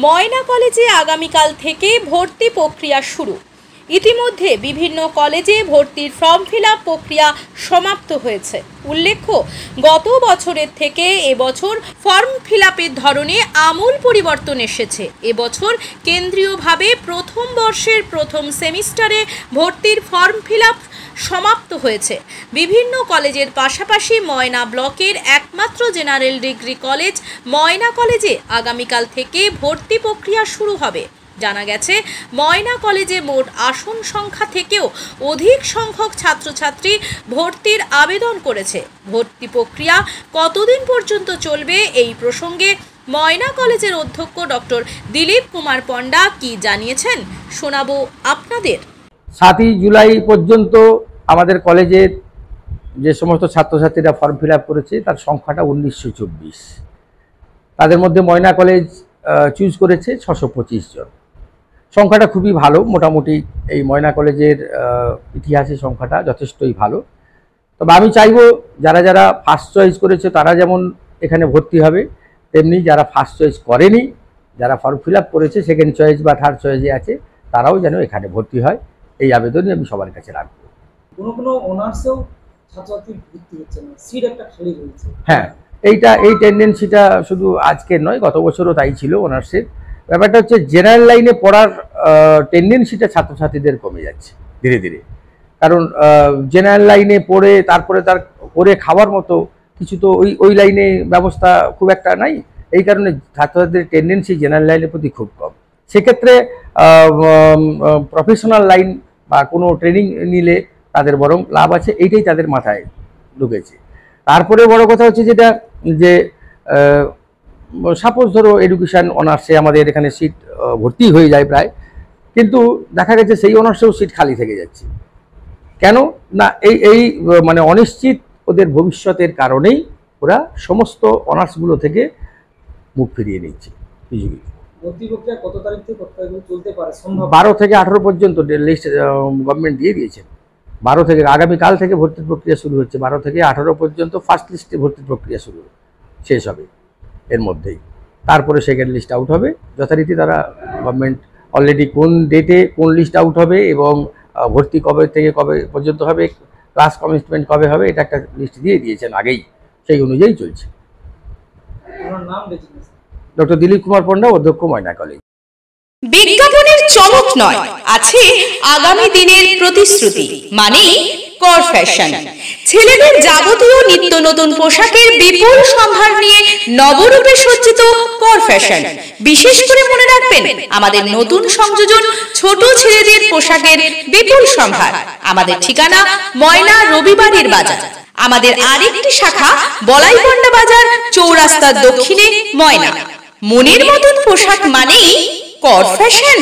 ময়না কলেজে আগামীকাল থেকে ভর্তি প্রক্রিয়া শুরু। ইতিমধ্যে বিভিন্ন কলেজে ভর্তির ফর্ম ফিল আপ প্রক্রিয়া সমাপ্ত হয়েছে। উল্লেখ্য, গত বছরের থেকে এবছর ফর্ম ফিল আপের ধরনে আমূল পরিবর্তন এসেছে। এবছর কেন্দ্রীয়ভাবে প্রথম বর্ষের প্রথম সেমিস্টারে ভর্তির ফর্ম ফিল আপ সমাপ্ত হয়েছে। বিভিন্ন কলেজের পাশাপাশি ময়না ব্লকের একমাত্র জেনারেল ডিগ্রি কলেজ ময়না কলেজে আগামীকাল থেকে ভর্তি প্রক্রিয়া শুরু হবে। জানা গেছে, ময়না কলেজে মোট আসন সংখ্যা থেকেও অধিক সংখ্যক ছাত্রছাত্রী ভর্তির আবেদন করেছে। ভর্তি প্রক্রিয়া কতদিন পর্যন্ত চলবে, এই প্রসঙ্গে ময়না কলেজের অধ্যক্ষ ডক্টর দিলীপ কুমার পণ্ডা কি জানিয়েছেন শোনাবো আপনাদের। 7ই জুলাই পর্যন্ত আমাদের কলেজের যে সমস্ত ছাত্রছাত্রীরা ফর্ম ফিল আপ করেছে তার সংখ্যাটা 1924। তাদের মধ্যে ময়না কলেজ চুজ করেছে 625 জন। সংখ্যাটা খুবই ভালো। মোটামুটি এই ময়না কলেজের ইতিহাসে সংখ্যাটা যথেষ্টই ভালো। তবে আমি চাইব যারা যারা ফার্স্ট চয়েস করেছে তারা যেমন এখানে ভর্তি হবে, তেমনি যারা ফার্স্ট চয়েস করেনি, যারা ফর্ম ফিল আপ করেছে সেকেন্ড চয়েস বা থার্ড চয়েসে আছে, তারাও যেন এখানে ভর্তি হয়, এই আবেদনই আমি সবার কাছে রাখবো। কোনো অনার্সেও ছাত্রছাত্রী ভর্তি হচ্ছে না, সিট একটা খালি রয়েছে। হ্যাঁ, এই টেন্ডেন্সিটা শুধু আজকের নয়, গত বছরও তাই ছিল। অনার্সের ব্যাপারটা হচ্ছে জেনারেল লাইনে পড়ার টেন্ডেন্সিটা ছাত্রছাত্রীদের কমে যাচ্ছে ধীরে ধীরে। কারণ জেনারেল লাইনে পড়ে তারপরে তার করে খাওয়ার মতো কিছু তো ওই লাইনে ব্যবস্থা খুব একটা নাই। এই কারণে ছাত্রছাত্রীদের টেন্ডেন্সি জেনারেল লাইনের প্রতি খুব কম। সেক্ষেত্রে প্রফেশনাল লাইন বা কোনো ট্রেনিং নিলে তাদের বরং লাভ আছে, এইটাই তাদের মাথায় ঢুকেছে। তারপরে বড় কথা হচ্ছে যেটা যে সাপোজ ধরো এডুকেশন অনার্সে আমাদের এখানে সিট ভর্তি হয়ে যায় প্রায়, কিন্তু দেখা গেছে সেই অনার্সেও সিট খালি থেকে যাচ্ছে। কেন না, এই মানে অনিশ্চিত ওদের ভবিষ্যতের কারণেই ওরা সমস্ত অনার্সগুলো থেকে মুখ ফিরিয়ে নিচ্ছে। ভর্তি প্রক্রিয়া কত তারিখ থেকে চলতে পারে? 12 থেকে 18 পর্যন্ত লিস্ট গভর্নমেন্ট দিয়ে দিয়েছেন। 12 থেকে আগামীকাল থেকে ভর্তির প্রক্রিয়া শুরু হচ্ছে। 12 থেকে 18 পর্যন্ত ফার্স্ট লিস্টে ভর্তির প্রক্রিয়া শেষ হবে এর মধ্যেই। তারপরে সেকেন্ড লিস্ট আউট হবে। যথারীতি তারা গভর্নমেন্ট অলরেডি কোন ডেটে কোন লিস্ট আউট হবে এবং ভর্তি কবে থেকে কবে পর্যন্ত হবে, ক্লাস কমিটমেন্ট কবে হবে, এটা একটা লিস্ট দিয়ে দিয়েছেন আগেই, সেই অনুযায়ী চলছে। ডক্টর দিলীপ কুমার পণ্ডা, অধ্যক্ষ ময়না কলেজ। বিজ্ঞাপনের চমক নয়, আছে আগামী দিনের প্রতিশ্রুতি, মানে কর ফ্যাশন। ছেলেদের যাবতীয় নিত্য নতুন পোশাকের বিপুল সম্ভার নিয়ে নবরূপে সজ্জিত কর ফ্যাশন। বিশেষ করে মনে রাখবেন, আমাদের নতুন সংযোজন ছোট ছেলেদের পোশাকের বিপুল সম্ভার। আমাদের ঠিকানা ময়না রবিবারের বাজার। আমাদের আরেকটি শাখা বলাইপন্ডা বাজার, চৌরাস্তার দক্ষিণে ময়না। মনের মতন পোশাক মানেই কর ফ্যাশন।